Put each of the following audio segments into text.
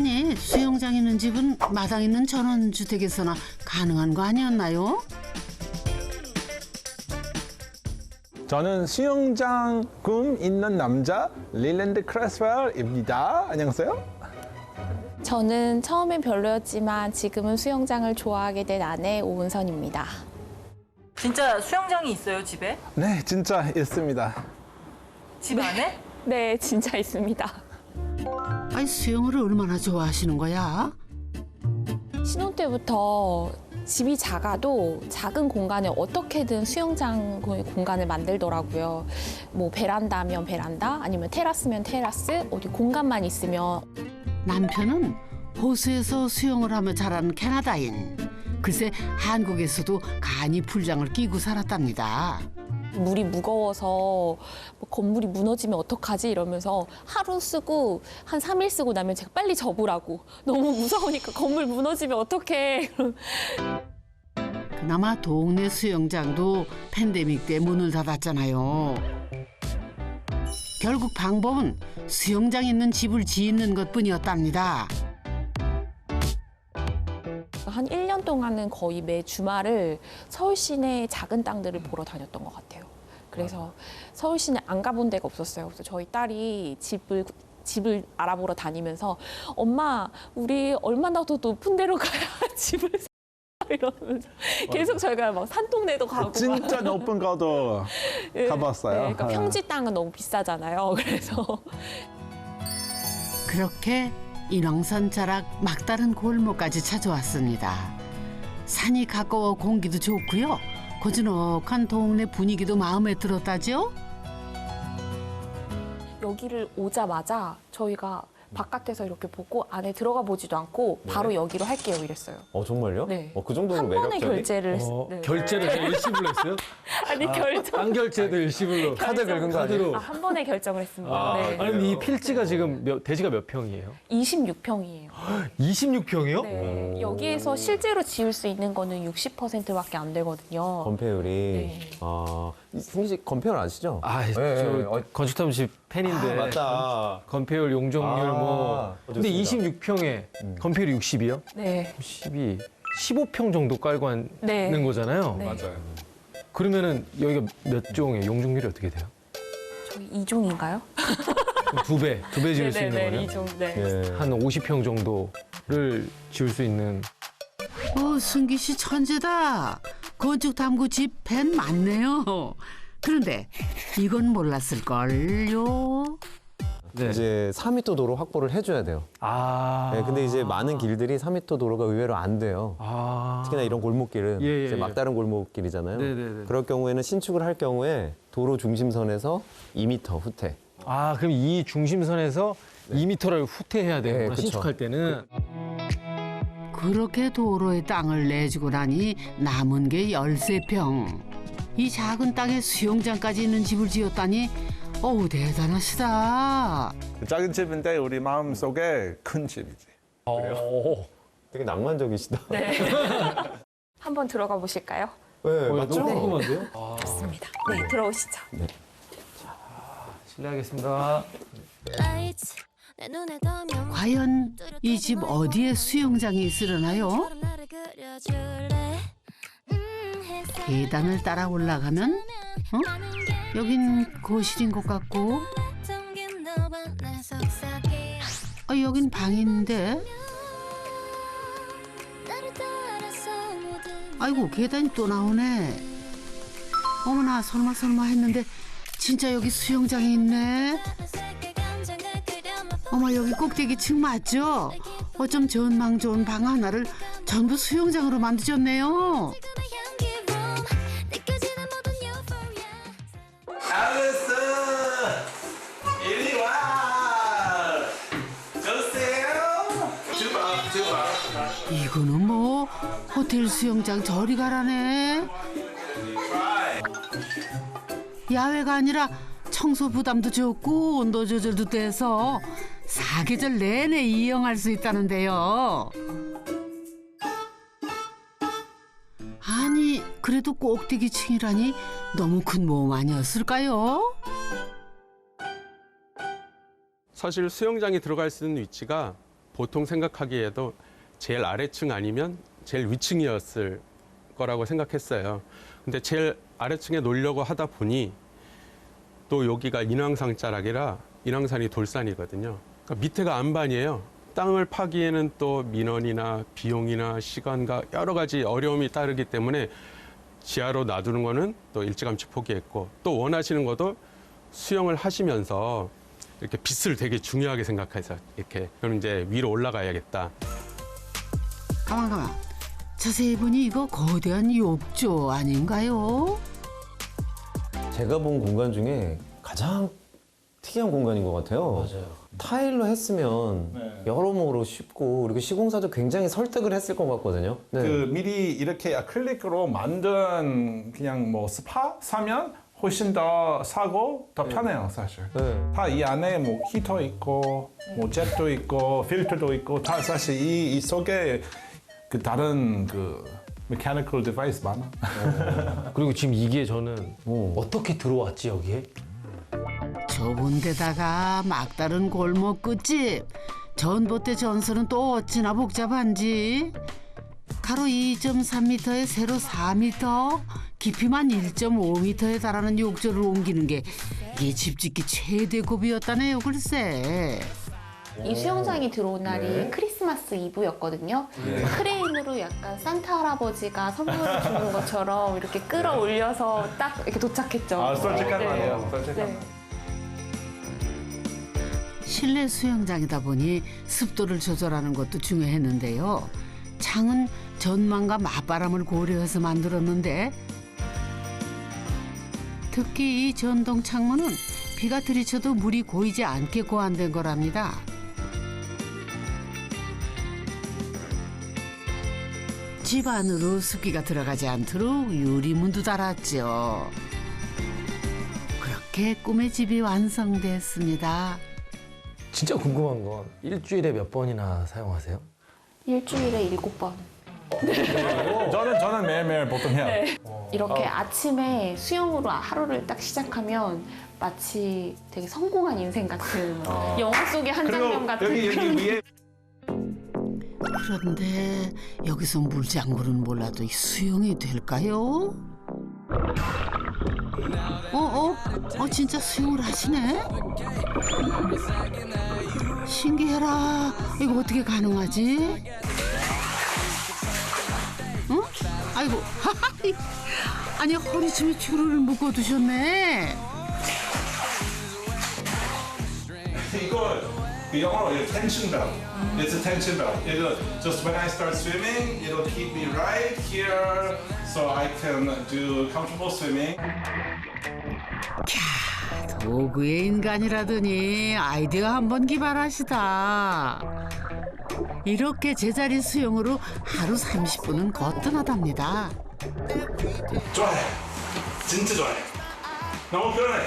아니, 수영장 있는 집은 마당 있는 전원주택에서나 가능한 거 아니었나요? 저는 수영장 꿈 있는 남자 릴랜드 크레스웰입니다. 안녕하세요. 저는 처음엔 별로였지만 지금은 수영장을 좋아하게 된 아내 오은선입니다. 진짜 수영장이 있어요, 집에? 네, 진짜 있습니다. 집 안에? 네, 진짜 있습니다. 아니, 수영을 얼마나 좋아하시는 거야? 신혼 때부터 집이 작아도 작은 공간에 어떻게든 수영장 공간을 만들더라고요. 뭐 베란다면 베란다, 아니면 테라스면 테라스, 어디 공간만 있으면. 남편은 호수에서 수영을 하며 자란 캐나다인. 글쎄 한국에서도 간이 풀장을 끼고 살았답니다. 물이 무거워서 뭐 건물이 무너지면 어떡하지 이러면서 하루 쓰고 한 3일 쓰고 나면 제가 빨리 접으라고. 너무 무서우니까 건물 무너지면 어떡해. 그나마 동네 수영장도 팬데믹 때 문을 닫았잖아요. 결국 방법은 수영장 있는 집을 짓는 것뿐이었답니다. 한 1년 동안은 거의 매 주말을 서울 시내 작은 땅들을 보러 다녔던 것 같아요. 그래서 서울 시내 안 가본 데가 없었어요. 그래서 저희 딸이 집을 알아보러 다니면서 엄마, 우리 얼마나 더 높은 데로 가야 집을 사 이러면서 계속 저희가 막 산동네도 가고 진짜 높은 곳도 예, 가봤어요. 네, 그러니까 평지 땅은 너무 비싸잖아요. 그래서 그렇게 인왕산 자락 막다른 골목까지 찾아왔습니다. 산이 가까워 공기도 좋고요. 고즈넉한 동네 분위기도 마음에 들었다죠? 여기를 오자마자 저희가 바깥에서 이렇게 보고 안에 들어가 보지도 않고 바로 여기로 할게요 이랬어요. 정말요? 네. 그 정도로 한 번에 매력적이? 결제를 네. 결제를 일시불로 했어요? 아니 결정 안 결제도 일시불로. 카드 긁은 거 아니에요? 한 번에 결정을 했습니다. 네. 아니 이 필지가 지금 대지가 몇 평이에요? 26평이에요. 26평이요? 네. 여기에서 실제로 지을 수 있는 거는 60%밖에 안 되거든요. 건폐율이. 네. 승기 씨 건폐율 아시죠? 저 네. 건축탐집 팬인데. 맞다. 건폐율, 용적률 뭐. 근데 좋습니다. 26평에 건폐율이 60이요? 네. 10이 15평 정도 깔고 하는 네. 거잖아요. 네. 맞아요. 그러면은 여기가 몇 종이에요? 용적률이 어떻게 돼요? 저희 2종인가요? 두 배 지을 수 있는 거예요? 2종. 네. 네. 한 50평 정도를 지을 수 있는. 승기 씨 천재다. 건축 탐구 집 팬 맞네요. 그런데 이건 몰랐을걸요. 네. 이제 4m 도로 확보를 해줘야 돼요. 네, 근데 이제 많은 길들이 4m 도로가 의외로 안 돼요. 특히나 이런 골목길은 예, 이제 예. 막다른 골목길이잖아요. 네네네. 그럴 경우에는 신축을 할 경우에 도로 중심선에서 2m 후퇴. 그럼 이 중심선에서 2m를 후퇴해야 되는구나, 네, 그쵸. 신축할 때는. 그렇게 도로에 땅을 내주고 나니 남은 게 13평. 이 작은 땅에 수영장까지 있는 집을 지었다니 어우 대단하시다. 작은 집인데 우리 마음속에 큰 집이지. 되게 낭만적이시다. 네. 한번 들어가 보실까요? 네, 너무 맞죠? 궁금한데요? 좋습니다. 네, 들어오시죠. 실례하겠습니다. 과연 이 집 어디에 수영장이 있으려나요? 계단을 따라 올라가면 여긴 거실인 것 같고 여긴 방인데 아이고 계단이 또 나오네. 어머나 설마 했는데 진짜 여기 수영장이 있네. 어머 여기 꼭대기층 맞죠? 어쩜 전망 좋은 방 하나를 전부 수영장으로 만드셨네요. 알렉스 이리 와. 주세요. 주방. 이거는 뭐 호텔 수영장 저리 가라네. 야외가 아니라 청소 부담도 적고 온도 조절도 돼서 사계절 내내 이용할 수 있다는데요. 아니 그래도 꼭대기층이라니 너무 큰 모험 아니었을까요? 사실 수영장이 들어갈 수 있는 위치가 보통 생각하기에도 제일 아래층 아니면 제일 위층이었을 거라고 생각했어요. 근데 제일 아래층에 놓으려고 하다 보니 또 여기가 인왕산 자락이라 인왕산이 돌산이거든요. 그러니까 밑에가 안반이에요. 땅을 파기에는 또 민원이나 비용이나 시간과 여러 가지 어려움이 따르기 때문에 지하로 놔두는 거는 또 일찌감치 포기했고, 또 원하시는 것도 수영을 하시면서 이렇게 빛을 되게 중요하게 생각해서 이렇게 저는 이제 위로 올라가야겠다. 가만. 자세히 보니 이거 거대한 욕조 아닌가요? 제가 본 공간 중에 가장 특이한 공간인 것 같아요. 맞아요. 타일로 했으면 여러모로 쉽고 그리고 시공사도 굉장히 설득을 했을 것 같거든요. 네. 그 미리 이렇게 아크릴릭으로 만든 그냥 뭐 스파 사면 훨씬 더 싸고 더 편해요, 사실. 네. 다 이 안에 뭐 히터 있고 뭐 젯도 있고 필터도 있고 다 사실 이 속에 그 다른 그 메카니컬 디바이스 많아. 그리고 지금 이게 저는 어떻게 들어왔지 여기에? 좁은 데다가 막다른 골목 끝집. 전봇대 전선은 또 어찌나 복잡한지. 가로 2.3m에 세로 4m, 깊이만 1.5m에 달하는 욕조를 옮기는 게 이게 집짓기 최대 고비였다네요, 글쎄. 이 수영장이 들어온 날이 크리스마스 이브였거든요. 크레인으로 약간 산타 할아버지가 선물을 주는 것처럼 이렇게 끌어올려서 딱 이렇게 도착했죠. 아, 솔직한 말이에요. 솔직한 네. 말. 실내 수영장이다 보니 습도를 조절하는 것도 중요했는데요. 창은 전망과 맞바람을 고려해서 만들었는데 특히 이 전동 창문은 비가 들이쳐도 물이 고이지 않게 고안된 거랍니다. 집 안으로 습기가 들어가지 않도록 유리문도 달았죠. 그렇게 꿈의 집이 완성됐습니다. 진짜 궁금한 건 일주일에 몇 번이나 사용하세요? 일주일에 7번. 저는 매일매일 보통 해요. 이렇게 아침에 수영으로 하루를 딱 시작하면 마치 되게 성공한 인생 같은 영화 속의 한 장면 같은 여기 위에 그런데 여기서 물장구는 몰라도 수영이 될까요? 진짜 수영을 하시네? 신기해라. 이거 어떻게 가능하지? 응? 아이고, 아니 허리춤에 줄을 묶어두셨네. 이거 그 영어로 tension belt. It's a tension belt. It'll just when I start swimming, it'll keep me right here, so I can do comfortable swimming. 도구의 인간이라더니 아이디어 한번 기발하시다. 이렇게 제자리 수영으로 하루 30분은 거뜬하답니다. 좋아해. 진짜 좋아해. 너무 편해.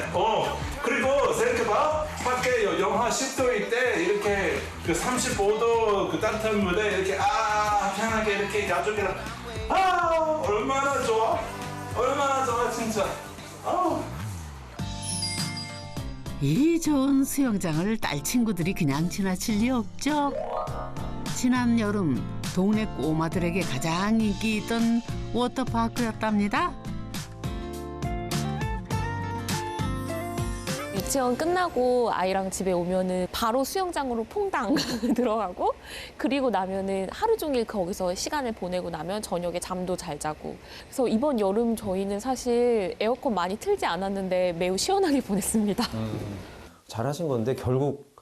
그리고 생각해봐. 밖에 영하 10도일 때 이렇게 그 35도 그 따뜻한 물에 이렇게 편하게 이렇게 가족이랑 얼마나 좋아? 얼마나 좋아 진짜. 이 좋은 수영장을 딸 친구들이 그냥 지나칠 리 없죠. 지난 여름 동네 꼬마들에게 가장 인기 있던 워터파크였답니다. 유치원 끝나고 아이랑 집에 오면은 바로 수영장으로 퐁당 들어가고, 그리고 나면은 하루 종일 거기서 시간을 보내고 나면 저녁에 잠도 잘 자고. 그래서 이번 여름 저희는 사실 에어컨 많이 틀지 않았는데 매우 시원하게 보냈습니다. 잘하신 건데 결국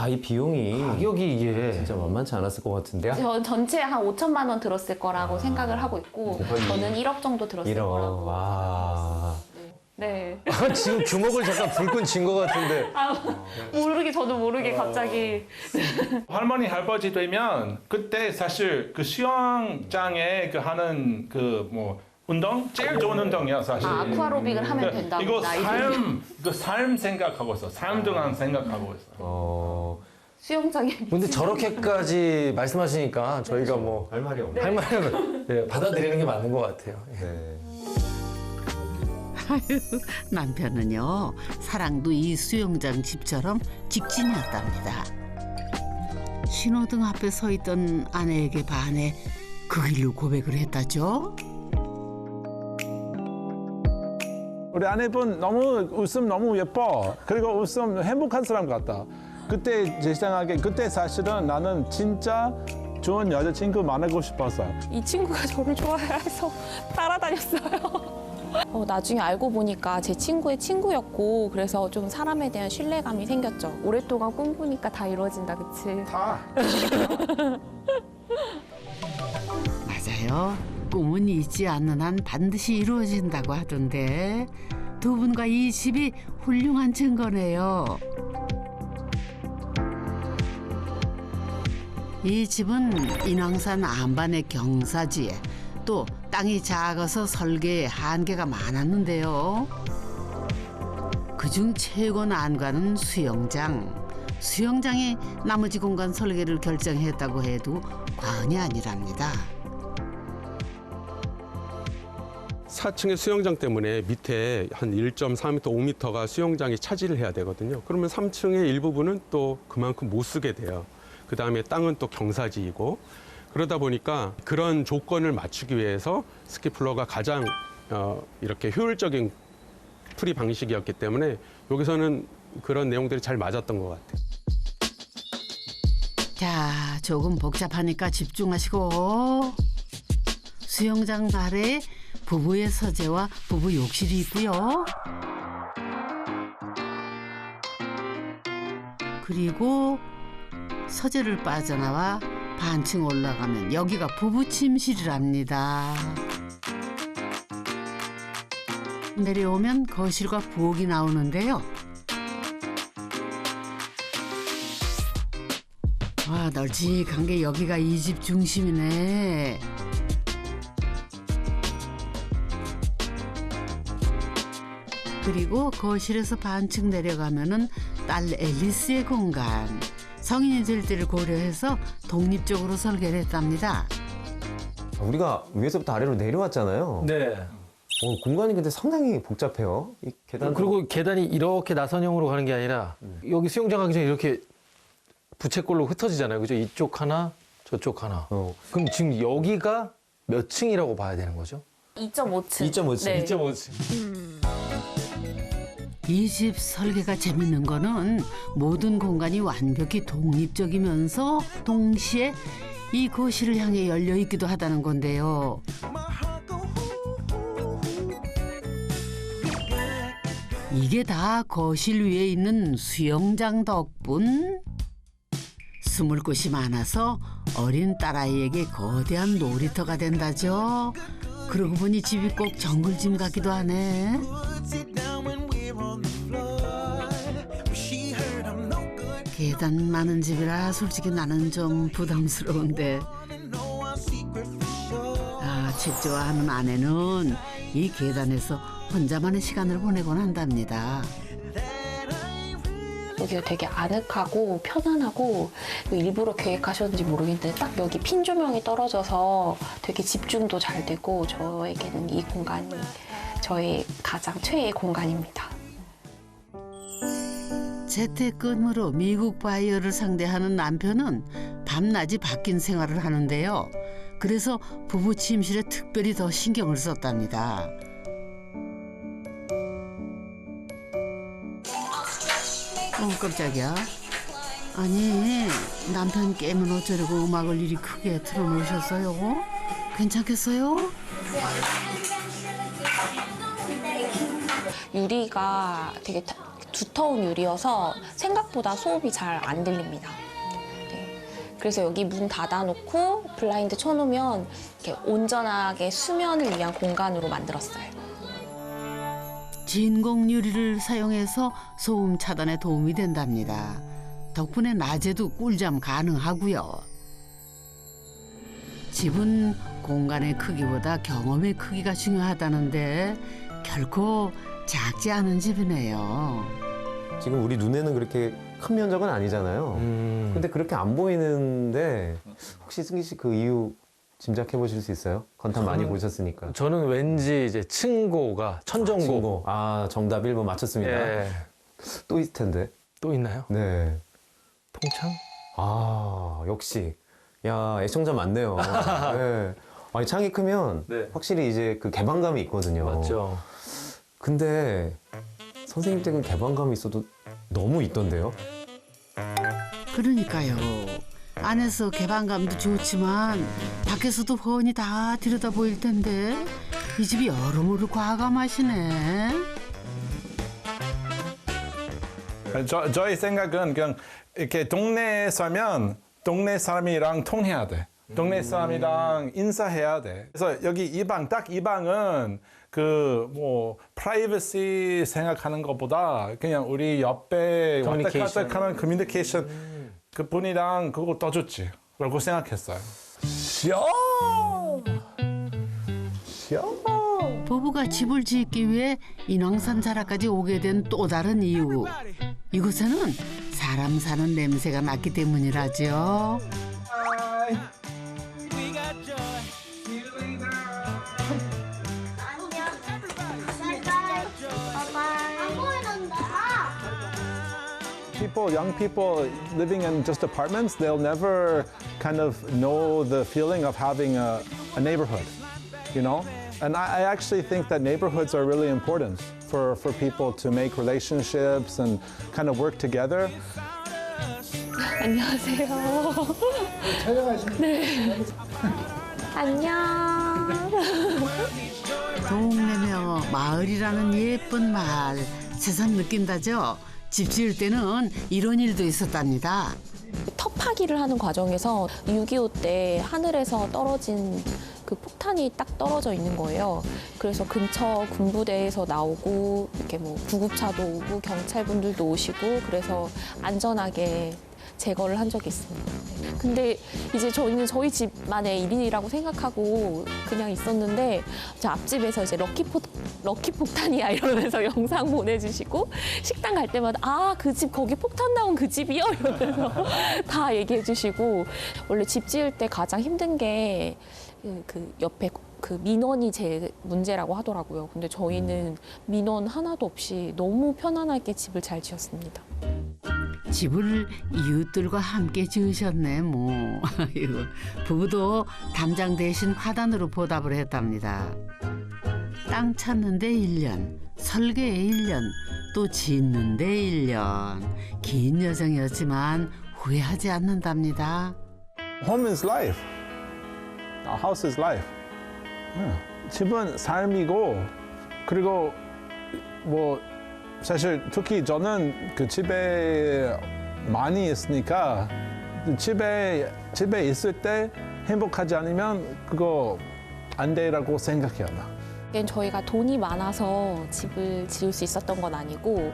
이 비용이 가격이 이게 진짜 만만치 않았을 것 같은데요? 저 전체 한 5천만 원 들었을 거라고 생각을 하고 있고 저는 1억 정도 들었을 거라고. 와. 네. 지금 주먹을 잠깐 불끈 쥔 것 같은데. 저도 모르게 갑자기. 할머니 할아버지 되면 그때 사실 그 수영장에 그 하는 그 뭐 운동 제일 좋은 운동이야 사실. 아쿠아로빅을 하면 된다고. 이거 나이들이. 삶 생각하고 있어. 삶 동안 생각하고 있어. 수영장에. 근데 저렇게까지 말씀하시니까 저희가 뭐 할 말이 없네. 할 말은 받아들이는 게 맞는 것 같아요. 네. 남편은요, 사랑도 이 수영장 집처럼 직진이었답니다. 신호등 앞에 서 있던 아내에게 반해 그 길로 고백을 했다죠. 우리 아내분 너무 웃음 너무 예뻐. 그리고 웃음 행복한 사람 같다. 그때 제 생각에 그때 사실은 나는 진짜 좋은 여자친구 만나고 싶었어요. 이 친구가 저를 좋아해서 따라다녔어요. 나중에 알고 보니까 제 친구의 친구였고 그래서 좀 사람에 대한 신뢰감이 생겼죠. 오랫동안 꿈꾸니까 다 이루어진다, 그치? 다. 맞아요. 꿈은 잊지 않는 한 반드시 이루어진다고 하던데 두 분과 이 집이 훌륭한 증거네요. 이 집은 인왕산 안반의 경사지에 또 땅이 작아서 설계에 한계가 많았는데요. 그중 최고 난관은 수영장. 수영장이 나머지 공간 설계를 결정했다고 해도 과언이 아니랍니다. 4층의 수영장 때문에 밑에 한 1.4m, 5m가 수영장이 차지를 해야 되거든요. 그러면 3층의 일부분은 또 그만큼 못 쓰게 돼요. 그다음에 땅은 또 경사지이고 그러다 보니까 그런 조건을 맞추기 위해서 스키플로어가 가장 이렇게 효율적인 풀이 방식이었기 때문에 여기서는 그런 내용들이 잘 맞았던 것 같아요. 자, 조금 복잡하니까 집중하시고 수영장 발에 부부의 서재와 부부 욕실이 있고요. 그리고 서재를 빠져나와 반층 올라가면 여기가 부부 침실이랍니다. 내려오면 거실과 부엌이 나오는데요. 와, 널찍한 게 여기가 이 집 중심이네. 그리고 거실에서 반층 내려가면은 딸 앨리스의 공간. 성인이 될 때를 고려해서 독립적으로 설계를 했답니다. 우리가 위에서부터 아래로 내려왔잖아요. 네. 공간이 근데 상당히 복잡해요. 이 계단 그리고 계단이 이렇게 나선형으로 가는 게 아니라 여기 수영장 가기 전에 이렇게 부채꼴로 흩어지잖아요. 그죠? 이쪽 하나, 저쪽 하나. 그럼 지금 여기가 몇 층이라고 봐야 되는 거죠? 2.5층. 2.5층. 네. 2.5층. 이 집 설계가 재밌는 거는 모든 공간이 완벽히 독립적이면서 동시에 이 거실을 향해 열려 있기도 하다는 건데요. 이게 다 거실 위에 있는 수영장 덕분? 숨을 곳이 많아서 어린 딸아이에게 거대한 놀이터가 된다죠. 그러고 보니 집이 꼭 정글짐 같기도 하네. 계단 많은 집이라 솔직히 나는 좀 부담스러운데 책 좋아하는 아내는 이 계단에서 혼자만의 시간을 보내곤 한답니다. 여기가 되게 아늑하고 편안하고 일부러 계획하셨는지 모르겠는데 딱 여기 핀 조명이 떨어져서 되게 집중도 잘 되고 저에게는 이 공간이 저의 가장 최애 공간입니다. 재택근무로 미국 바이어를 상대하는 남편은 밤낮이 바뀐 생활을 하는데요. 그래서 부부 침실에 특별히 더 신경을 썼답니다. 깜짝이야. 아니, 남편 깨면 어쩌려고 음악을 이리 크게 틀어놓으셨어요? 괜찮겠어요? 유리가 되게 두터운 유리여서 생각보다 소음이 잘 안 들립니다. 네. 그래서 여기 문 닫아놓고 블라인드 쳐놓으면 이렇게 온전하게 수면을 위한 공간으로 만들었어요. 진공 유리를 사용해서 소음 차단에 도움이 된답니다. 덕분에 낮에도 꿀잠 가능하고요. 집은 공간의 크기보다 경험의 크기가 중요하다는데 결코 작지 않은 집이네요. 지금 우리 눈에는 그렇게 큰 면적은 아니잖아요. 근데 그렇게 안 보이는데 혹시 승기 씨 그 이유 짐작해 보실 수 있어요? 건담 많이 보셨으니까. 저는 왠지 이제 층고가 천정고. 층고. 정답 1번 맞췄습니다. 예. 또 있을 텐데. 또 있나요? 네. 통창? 아, 역시. 야, 애청자 많네요. 네. 아니, 창이 크면 네. 확실히 이제 그 개방감이 있거든요. 맞죠. 근데 선생님 댁은 개방감이 있어도 너무 있던데요? 그러니까요. 안에서 개방감도 좋지만 밖에서도 훤히 다 들여다 보일 텐데 이 집이 여러모로 과감하시네. 저희 생각은 그냥 이렇게 동네에 살면 동네 사람이랑 통해야 돼. 동네 사람이랑 인사해야 돼. 그래서 여기 이 방, 딱 이 방은 그 뭐 프라이버시 생각하는 것보다 그냥 우리 옆에 왔다 갔다 하는 커뮤니케이션 그 분이랑 그거 더 좋지 라고 생각했어요. 부부가 집을 짓기 위해 인왕산 자락까지 오게 된 또 다른 이유. 이곳에는 사람 사는 냄새가 났기 때문이라죠. Young people living in just apartments, they'll never kind of know the feeling of having a neighborhood, you know? And I actually think that neighborhoods are really important for people to make relationships and kind of work together. 안녕하세요. 네. 안녕. 동네며 마을이라는 예쁜 말 새삼 느낀다죠. 집 지을 때는 이런 일도 있었답니다. 터파기를 하는 과정에서 6.25 때 하늘에서 떨어진 그 폭탄이 딱 떨어져 있는 거예요. 그래서 근처 군부대에서 나오고 이렇게 뭐 구급차도 오고 경찰분들도 오시고 그래서 안전하게 제거를 한 적이 있습니다. 근데 이제 저희는 저희 집만의 일이라고 생각하고 그냥 있었는데 저 앞집에서 이제 럭키 폭탄이야 이러면서 영상 보내주시고 식당 갈 때마다 아, 그 집 거기 폭탄 나온 그 집이요? 이러면서 다 얘기해 주시고 원래 집 지을 때 가장 힘든 게 그 옆에 그 민원이 제일 문제라고 하더라고요. 근데 저희는 민원 하나도 없이 너무 편안하게 집을 잘 지었습니다. 집을 이웃들과 함께 지으셨네 뭐. 이거 부부도 담장 대신 화단으로 보답을 했답니다. 땅 찾는데 1년, 설계에 1년, 또 짓는데 1년. 긴 여정이었지만 후회하지 않는답니다. Home is life. A house is life. 집은 삶이고 그리고 뭐 사실 특히 저는 그 집에 많이 있으니까 집에 있을 때 행복하지 않으면 그거 안 돼라고 생각해요. 저희가 돈이 많아서 집을 지을 수 있었던 건 아니고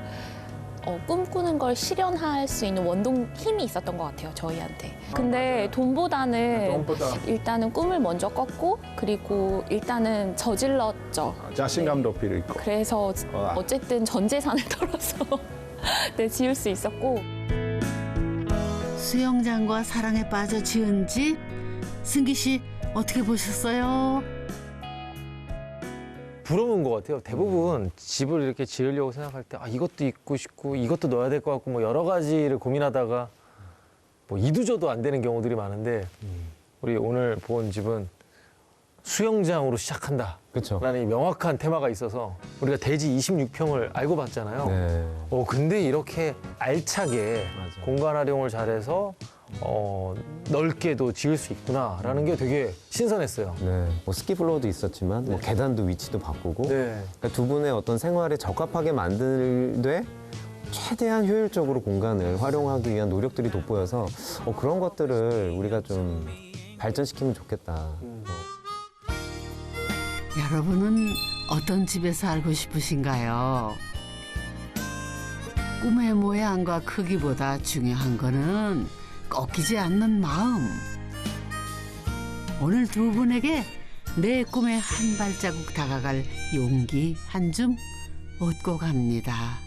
꿈꾸는 걸 실현할 수 있는 원동 힘이 있었던 것 같아요, 저희한테. 근데 돈보다는 일단은 꿈을 먼저 꿨고 그리고 일단은 저질렀죠. 자신감도 필요 있고. 그래서 어쨌든 전 재산을 털어서 네, 지을 수 있었고. 수영장과 사랑에 빠져 지은 집, 승기 씨 어떻게 보셨어요? 부러운 것 같아요. 대부분 집을 이렇게 지으려고 생각할 때 아, 이것도 있고 싶고 이것도 넣어야 될 것 같고 뭐 여러 가지를 고민하다가 뭐 이도저도 안 되는 경우들이 많은데 우리 오늘 본 집은 수영장으로 시작한다. 그쵸. 라는 이 명확한 테마가 있어서 우리가 대지 26평을 알고 봤잖아요. 네. 근데 이렇게 알차게 맞아. 공간 활용을 잘해서 넓게도 지을 수 있구나라는 게 되게 신선했어요. 네. 뭐 스키블로우도 있었지만 뭐 계단도 위치도 바꾸고 네. 그러니까 두 분의 어떤 생활에 적합하게 만들되 최대한 효율적으로 공간을 활용하기 위한 노력들이 돋보여서 그런 것들을 우리가 좀 발전시키면 좋겠다. 여러분은 어떤 집에 살고 싶으신가요? 꿈의 모양과 크기보다 중요한 거는 꺾이지 않는 마음. 오늘 두 분에게 내 꿈에 한 발자국 다가갈 용기 한 줌 얻고 갑니다.